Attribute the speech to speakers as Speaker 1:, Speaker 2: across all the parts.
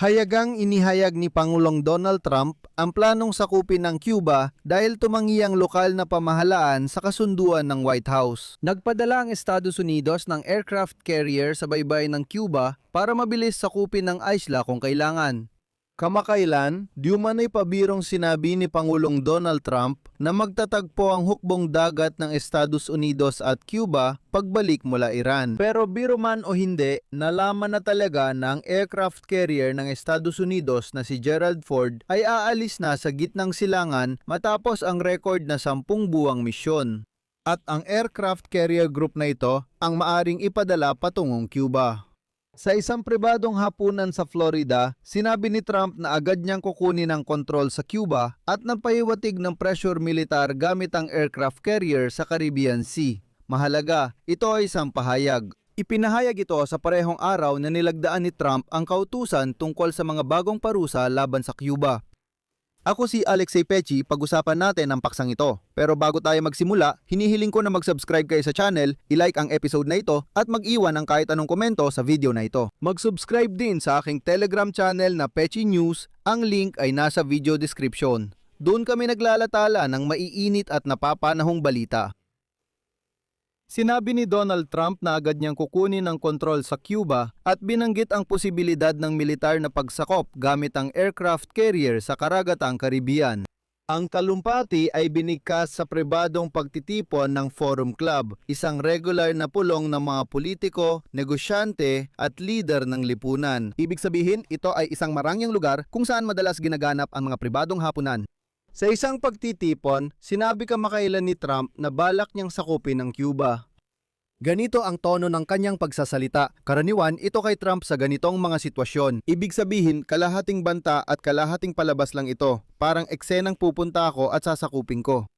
Speaker 1: Hayagang inihayag ni Pangulong Donald Trump ang planong sakupin ng Cuba dahil tumangi ang lokal na pamahalaan sa kasunduan ng White House. Nagpadala ang Estados Unidos ng aircraft carrier sa baybay ng Cuba para mabilis sakupin ng isla kung kailangan. Kamakailan, di umano'y pabirong sinabi ni Pangulong Donald Trump na magtatagpo ang hukbong dagat ng Estados Unidos at Cuba pagbalik mula Iran. Pero biro man o hindi, nalaman na talaga na ang aircraft carrier ng Estados Unidos na si Gerald Ford ay aalis na sa gitnang silangan matapos ang record na 10 buwang misyon. At ang aircraft carrier group na ito ang maaring ipadala patungong Cuba. Sa isang pribadong hapunan sa Florida, sinabi ni Trump na agad niyang kukunin ang kontrol sa Cuba at napahiwatig ng pressure militar gamit ang aircraft carrier sa Caribbean Sea. Mahalaga, ito ay isang pahayag. Ipinahayag ito sa parehong araw na nilagdaan ni Trump ang kautusan tungkol sa mga bagong parusa laban sa Cuba. Ako si Alexei Pechi, pag-usapan natin ang paksang ito. Pero bago tayo magsimula, hinihiling ko na mag-subscribe kayo sa channel, i-like ang episode na ito at mag-iwan ng kahit anong komento sa video na ito. Mag-subscribe din sa aking Telegram channel na Pechi News, ang link ay nasa video description. Doon kami naglalatala ng maiinit at napapanahong balita. Sinabi ni Donald Trump na agad niyang kukunin ang kontrol sa Cuba at binanggit ang posibilidad ng militar na pagsakop gamit ang aircraft carrier sa karagatang Caribbean. Ang talumpati ay binigkas sa pribadong pagtitipon ng Forum Club, isang regular na pulong ng mga politiko, negosyante at leader ng lipunan. Ibig sabihin, ito ay isang marangyang lugar kung saan madalas ginaganap ang mga pribadong hapunan. Sa isang pagtitipon, sinabi kamakailan ni Trump na balak niyang sakupin ang Cuba. Ganito ang tono ng kanyang pagsasalita. Karaniwan, ito kay Trump sa ganitong mga sitwasyon. Ibig sabihin, kalahating banta at kalahating palabas lang ito. Parang eksenang pupunta ako at sasakupin ko.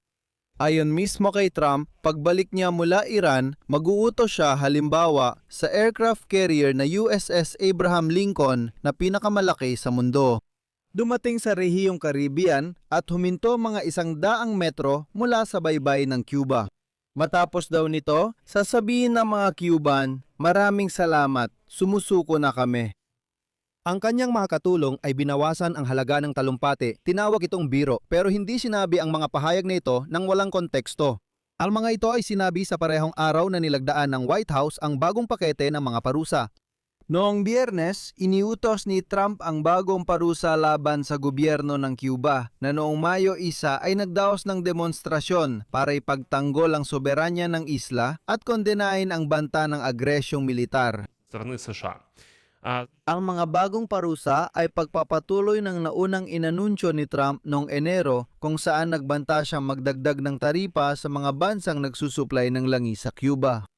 Speaker 1: Ayon mismo kay Trump, pagbalik niya mula Iran, mag-uutos siya halimbawa sa aircraft carrier na USS Abraham Lincoln na pinakamalaki sa mundo. Dumating sa rehiyong Caribbean at huminto mga 100 metro mula sa baybay ng Cuba. Matapos daw nito, sasabihin ng mga Cuban, "Maraming salamat, sumusuko na kami." Ang kanyang mga katulong ay binawasan ang halaga ng talumpati. Tinawag itong biro, pero hindi sinabi ang mga pahayag na ito nang walang konteksto. Ang mga ito ay sinabi sa parehong araw na nilagdaan ng White House ang bagong pakete ng mga parusa. Noong Biyernes, iniutos ni Trump ang bagong parusa laban sa gobyerno ng Cuba na noong Mayo 1 ay nagdaos ng demonstrasyon para ipagtanggol ang soberanya ng isla at kondenahin ang banta ng agresyong militar. Ang mga bagong parusa ay pagpapatuloy ng naunang inanunsyo ni Trump noong Enero kung saan nagbanta siyang magdagdag ng taripa sa mga bansang nagsusuplay ng langis sa Cuba.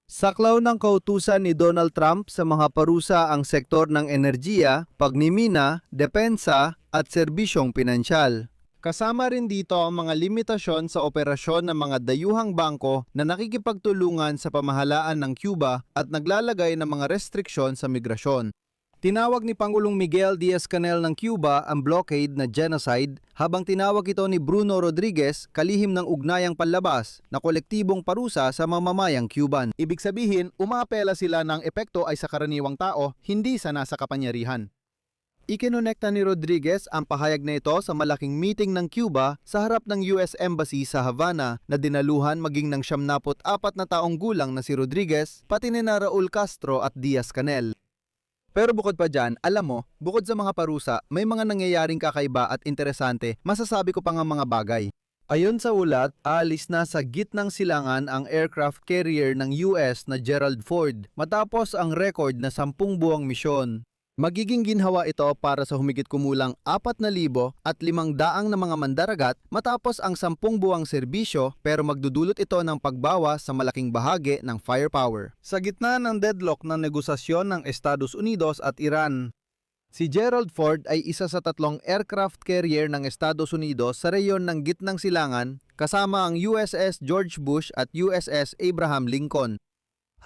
Speaker 1: Saklaw ng kautusan ni Donald Trump sa mga parusa ang sektor ng enerhiya, pagmimina, depensa at serbisyong pinansyal. Kasama rin dito ang mga limitasyon sa operasyon ng mga dayuhang bangko na nakikipagtulungan sa pamahalaan ng Cuba at naglalagay ng mga restriksyon sa migrasyon. Tinawag ni Pangulong Miguel Diaz-Canel ng Cuba ang blockade na genocide habang tinawag ito ni Bruno Rodriguez kalihim ng ugnayang panlabas na kolektibong parusa sa mamamayang Cuban. Ibig sabihin, umaapela sila ng epekto ay sa karaniwang tao, hindi sa nasa kapangyarihan. Ikinonekta ni Rodriguez ang pahayag na ito sa malaking meeting ng Cuba sa harap ng US Embassy sa Havana na dinaluhan maging ng 74 na taong gulang na si Rodriguez pati ni Raul Castro at Diaz-Canel. Pero bukod pa dyan, alam mo, bukod sa mga parusa, may mga nangyayaring kakaiba at interesante, masasabi ko pa nga mga bagay. Ayon sa ulat, aalis na sa gitnang silangan ang aircraft carrier ng US na Gerald Ford matapos ang record na 10 buwang misyon. Magiging ginhawa ito para sa humigit kumulang 4,500 na mga mandaragat matapos ang 10 buwang serbisyo pero magdudulot ito ng pagbawas sa malaking bahagi ng firepower. Sa gitna ng deadlock ng negosasyon ng Estados Unidos at Iran, si Gerald Ford ay isa sa 3 aircraft carrier ng Estados Unidos sa reyon ng gitnang silangan kasama ang USS George Bush at USS Abraham Lincoln.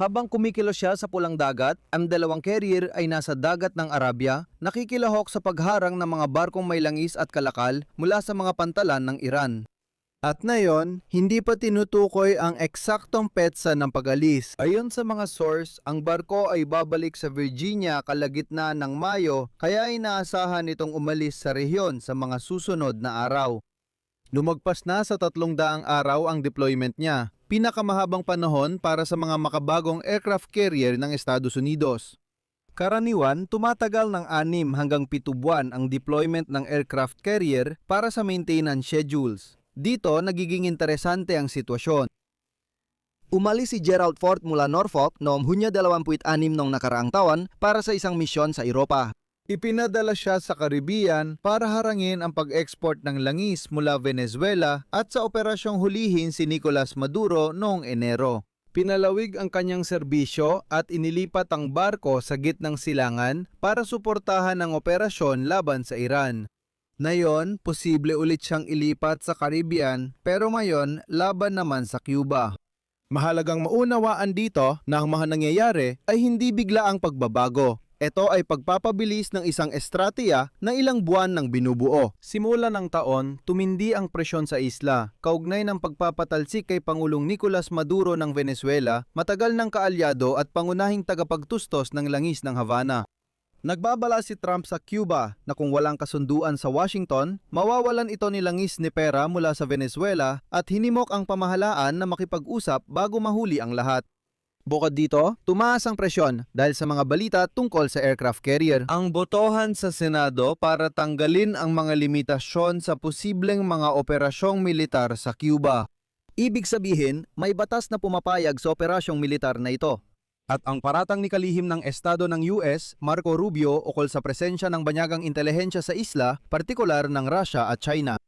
Speaker 1: Habang kumikilos siya sa pulang dagat, ang 2 carrier ay nasa dagat ng Arabia, nakikilahok sa pagharang ng mga barkong may langis at kalakal mula sa mga pantalan ng Iran. At ngayon, hindi pa tinutukoy ang eksaktong petsa ng pag-alis. Ayon sa mga source, ang barko ay babalik sa Virginia kalagitnaan ng Mayo, kaya inaasahan itong umalis sa rehiyon sa mga susunod na araw. Lumagpas na sa 300 araw ang deployment niya, pinakamahabang panahon para sa mga makabagong aircraft carrier ng Estados Unidos. Karaniwan, tumatagal ng 6 hanggang 7 buwan ang deployment ng aircraft carrier para sa maintenance schedules. Dito, nagiging interesante ang sitwasyon.
Speaker 2: Umalis si Gerald Ford mula Norfolk noong Hunyo 26 noong nakaraang taon para sa isang misyon sa Europa.
Speaker 1: Ipinadala siya sa Caribbean para harangin ang pag-export ng langis mula Venezuela at sa operasyong hulihin si Nicolas Maduro noong Enero. Pinalawig ang kanyang serbisyo at inilipat ang barko sa gitnang silangan para suportahan ang operasyon laban sa Iran. Ngayon, posible ulit siyang ilipat sa Caribbean pero ngayon laban naman sa Cuba. Mahalagang maunawaan dito na ang mga nangyayari ay hindi bigla ang pagbabago. Ito ay pagpapabilis ng isang estratiya na ilang buwan ng binubuo. Simula ng taon, tumindi ang presyon sa isla. Kaugnay ng pagpapatalsik kay Pangulong Nicolas Maduro ng Venezuela, matagal ng kaalyado at pangunahing tagapagtustos ng langis ng Havana. Nagbabala si Trump sa Cuba na kung walang kasunduan sa Washington, mawawalan ito ni langis ni pera mula sa Venezuela at hinimok ang pamahalaan na makipag-usap bago mahuli ang lahat. Bukod dito, tumaas ang presyon dahil sa mga balita tungkol sa aircraft carrier. Ang botohan sa Senado para tanggalin ang mga limitasyon sa posibleng mga operasyong militar sa Cuba.
Speaker 2: Ibig sabihin, may batas na pumapayag sa operasyong militar na ito.
Speaker 1: At ang paratang ni kalihim ng Estado ng US, Marco Rubio, ukol sa presensya ng banyagang intelihensya sa isla, partikular ng Russia at China.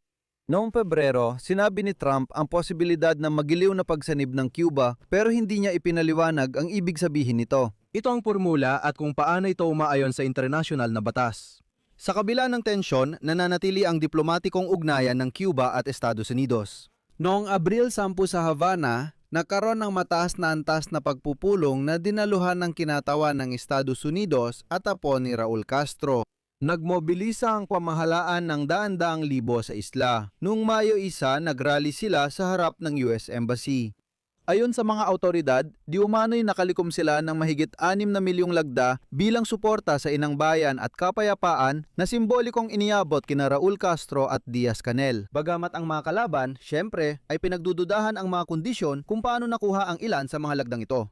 Speaker 1: Noong Pebrero, sinabi ni Trump ang posibilidad na magiliw na pagsanib ng Cuba pero hindi niya ipinaliwanag ang ibig sabihin nito. Ito ang formula at kung paano ito umaayon sa internasyonal na batas. Sa kabila ng tensyon, nananatili ang diplomatikong ugnayan ng Cuba at Estados Unidos. Noong Abril 10 sa Havana, nagkaroon ng mataas na antas na pagpupulong na dinaluhan ng kinatawan ng Estados Unidos at apo ni Raul Castro. Nagmobilisa ang pamahalaan ng daan-daang libo sa isla. Noong Mayo 1, nagrally sila sa harap ng US Embassy. Ayon sa mga autoridad, di umano'y nakalikom sila ng mahigit 6 na milyong lagda bilang suporta sa inang bayan at kapayapaan na simbolikong iniabot kina Raul Castro at Diaz-Canel. Bagamat ang mga kalaban, syempre, ay pinagdududahan ang mga kondisyon kung paano nakuha ang ilan sa mga lagdang ito.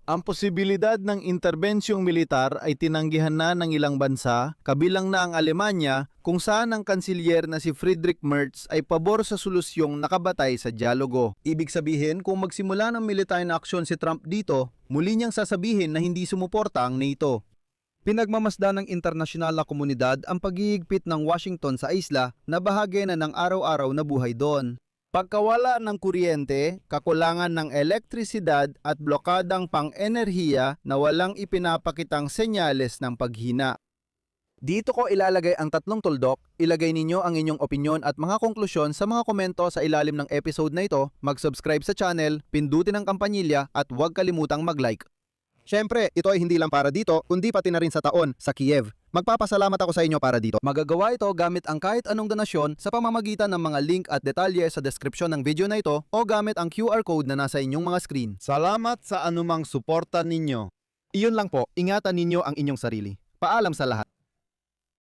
Speaker 1: Ang posibilidad ng interbensyong militar ay tinanggihan na ng ilang bansa, kabilang na ang Alemanya, kung saan ang kansilyer na si Friedrich Merz ay pabor sa solusyong nakabatay sa dialogo. Ibig sabihin, kung magsimula ng militar na aksyon si Trump dito, muli niyang sasabihin na hindi sumuporta ang NATO. Pinagmamasdan ng internasyonal na komunidad ang paghihigpit ng Washington sa isla na bahagi na ng araw-araw na buhay doon. Pagkawala ng kuryente, kakulangan ng elektrisidad at blokadang pang-enerhiya na walang ipinapakitang senyales ng paghina. Dito ko ilalagay ang 3 tuldok, ilagay ninyo ang inyong opinyon at mga konklusyon sa mga komento sa ilalim ng episode na ito, mag-subscribe sa channel, pindutin ang kampanilya at huwag kalimutang mag-like. Siyempre, ito ay hindi lang para dito, kundi pati na rin sa taon, sa Kiev. Magpapasalamat ako sa inyo para dito. Magagawa ito gamit ang kahit anong donasyon sa pamamagitan ng mga link at detalye sa description ng video na ito o gamit ang QR code na nasa inyong mga screen. Salamat sa anumang suporta ninyo. Iyon lang po, ingatan ninyo ang inyong sarili. Paalam sa lahat.